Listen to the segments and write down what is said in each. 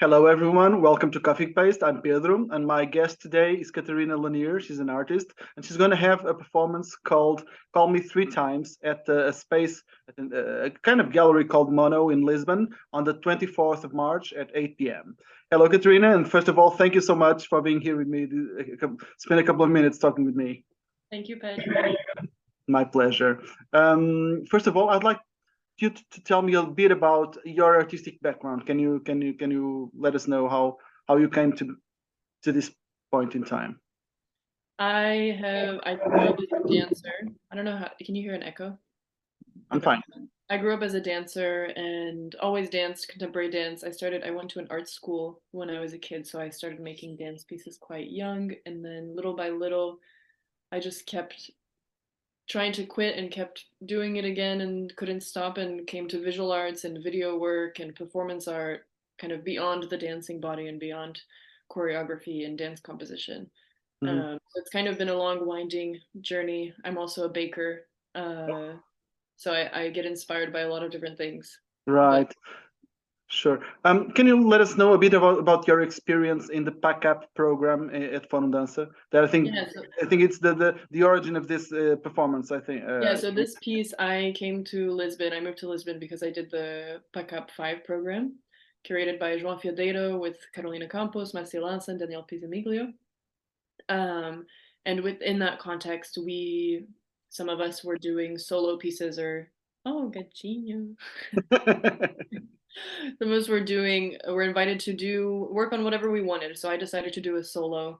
Hello, everyone. Welcome to Coffee Paste. I'm Pedro, and my guest today is Katarina Lanier. She's an artist, and she's going to have a performance called "Call Me Three Times" at a space, a kind of gallery called Mono in Lisbon on the 24th of March at 8 p.m. Hello, Katarina, and first of all, thank you so much for being here with me. Spend a couple of minutes talking with me. Thank you, Pedro. My pleasure. First of all, I'd like you to tell me a bit about your artistic background. Can you let us know how you came to this point in time? I grew up as a dancer. I don't know how, can you hear an echo? I'm fine. I grew up as a dancer and always danced contemporary dance. I went to an art school when I was a kid, so I started making dance pieces quite young. And then little by little, I just kept trying to quit and kept doing it again and couldn't stop and came to visual arts and video work and performance art, kind of beyond the dancing body and beyond choreography and dance composition. Mhm. So it's kind of been a long, winding journey. I'm also a baker, so I get inspired by a lot of different things. But Right. Sure. Can you let us know a bit about your experience in the PACAP program at Fondança? That yeah, I think it's the origin of this performance. I think. so this piece, I came to Lisbon. I moved to Lisbon because I did the PACAP 5 program, curated by João Fiodeiro with Carolina Campos, Marcia Lança, and Daniel Pizamiglio. And within that context, some of us were doing solo pieces or, oh, gatinho. Some of us were invited to do work on whatever we wanted. So I decided to do a solo.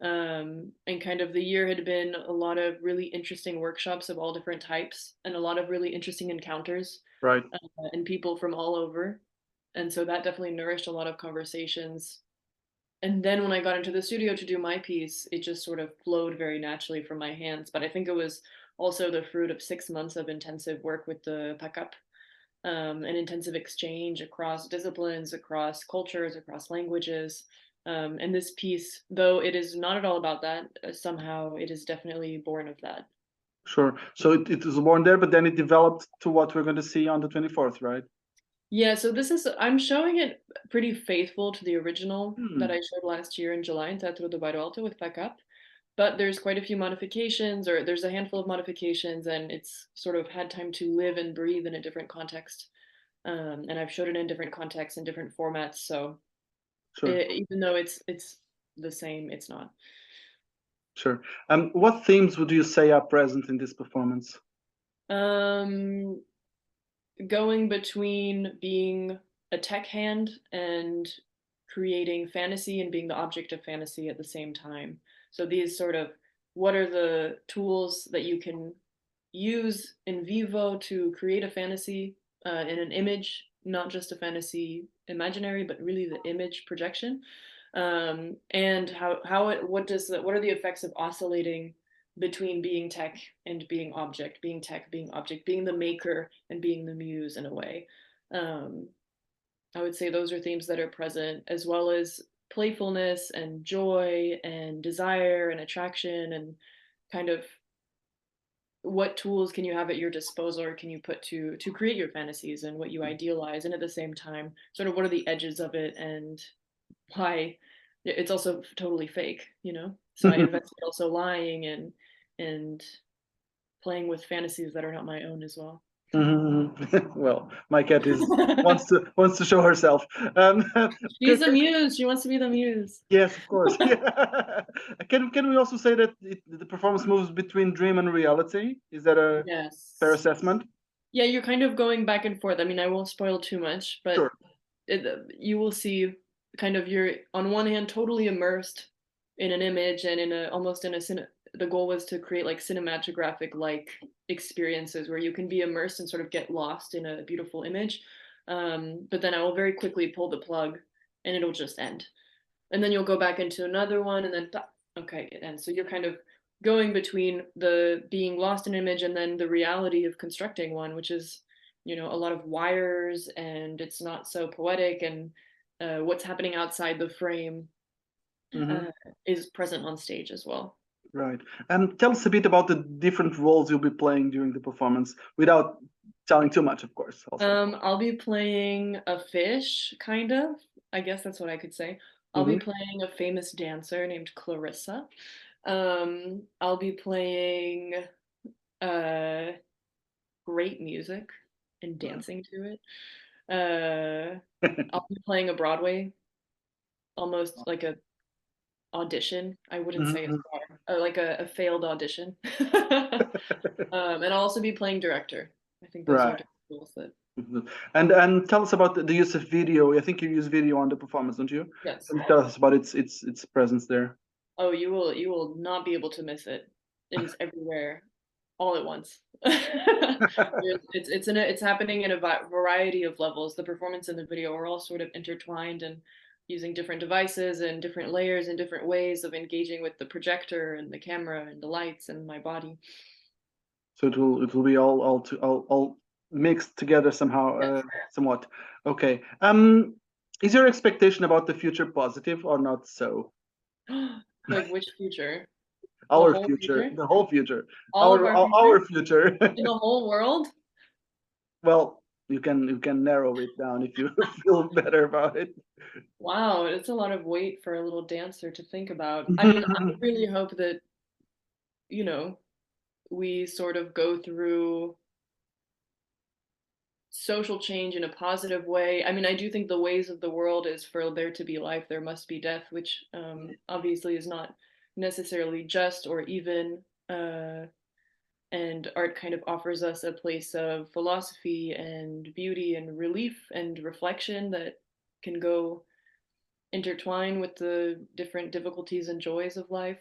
And kind of the year had been a lot of really interesting workshops of all different types and a lot of really interesting encounters Right. and people from all over. And so that definitely nourished a lot of conversations. And then when I got into the studio to do my piece, it just sort of flowed very naturally from my hands. But I think it was also the fruit of 6 months of intensive work with the PACAP, an intensive exchange across disciplines, across cultures, across languages. And this piece, though it is not at all about that, somehow it is definitely born of that. Sure. So it was born there, but then it developed to what we're going to see on the 24th, right? Yeah, so I'm showing it pretty faithful to the original that Hmm. I showed last year in July in Teatro do Bairro Alto with PACAP. But there's quite a few modifications, or there's a handful of modifications, and it's sort of had time to live and breathe in a different context. And I've showed it in different contexts and different formats. So Sure. even though it's the same, it's not. Sure. What themes would you say are present in this performance? Um, Going between being a tech hand and creating fantasy and being the object of fantasy at the same time. So these sort of what are the tools that you can use in vivo to create a fantasy in an image, not just a fantasy imaginary, but really the image projection, and what are the effects of oscillating between being tech and being object, being tech, being object, being the maker and being the muse in a way. Um, I would say those are themes that are present, as well as playfulness and joy and desire and attraction and kind of what tools can you have at your disposal or can you put to create your fantasies and what you idealize, and at the same time sort of what are the edges of it and why it's also totally fake, so I invested also lying and playing with fantasies that are not my own as well. Well, my cat is wants to show herself. She's a muse. She wants to be the muse. Yes, of course. Yeah. Can we also say that the performance moves between dream and reality? Is that a fair Yes. assessment? Yeah, you're kind of going back and forth. I mean, I won't spoil too much, but Sure. you will see kind of you're on one hand totally immersed in an image and in a almost in a the goal was to create like cinematographic like experiences where you can be immersed and sort of get lost in a beautiful image, but then I will very quickly pull the plug and it'll just end, and then you'll go back into another one and then okay, it ends. So you're kind of going between the being lost in an image and then the reality of constructing one, which is a lot of wires and it's not so poetic, and what's happening outside the frame Hmm. is present on stage as well. Right. Tell us a bit about the different roles you'll be playing during the performance, without telling too much, of course. Also. I'll be playing a fish, kind of. I guess that's what I could say. I'll be playing a famous dancer named Clarissa. I'll be playing great music and dancing to it. I'll be playing a Broadway, almost like a audition. I wouldn't say a star, like a failed audition. And I'll also be playing director. I think those are Right. different roles that. And tell us about the use of video. I think you use video on the performance, don't you? Yes. Can you tell us about its presence there? Oh, you will not be able to miss it. It's everywhere, all at once. It's happening in a variety of levels. The performance and the video are all sort of intertwined and using different devices and different layers and different ways of engaging with the projector and the camera and the lights and my body. So it will be all mixed together somehow, Yes. somewhat. Okay. Is your expectation about the future positive or not so? Like which future? Our whole future, future? the whole future, All of our our future. in the whole world? Well, you can narrow it down if you feel better about it. Wow, it's a lot of weight for a little dancer to think about. I mean, I really hope that, you know, we sort of go through social change in a positive way. I mean, I do think the ways of the world is for there to be life, there must be death, which obviously is not necessarily just or even. And art kind of offers us a place of philosophy and beauty and relief and reflection that can go intertwine with the different difficulties and joys of life.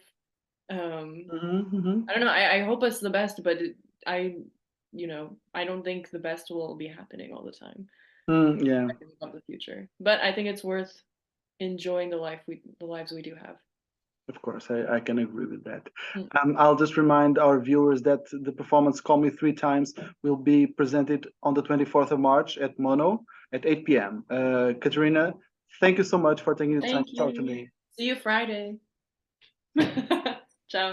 I don't know. I hope it's the best, but I I don't think the best will be happening all the time. Yeah, About the future, but I think it's worth enjoying the lives we do have. of course, I can agree with that. Mm. I'll just remind our viewers that the performance "Call Me Three Times" will be presented on the 24th of March at Mono at 8 p.m. Katarina, thank you so much for taking the time Thank to talk to you. me. See you Friday. Ciao.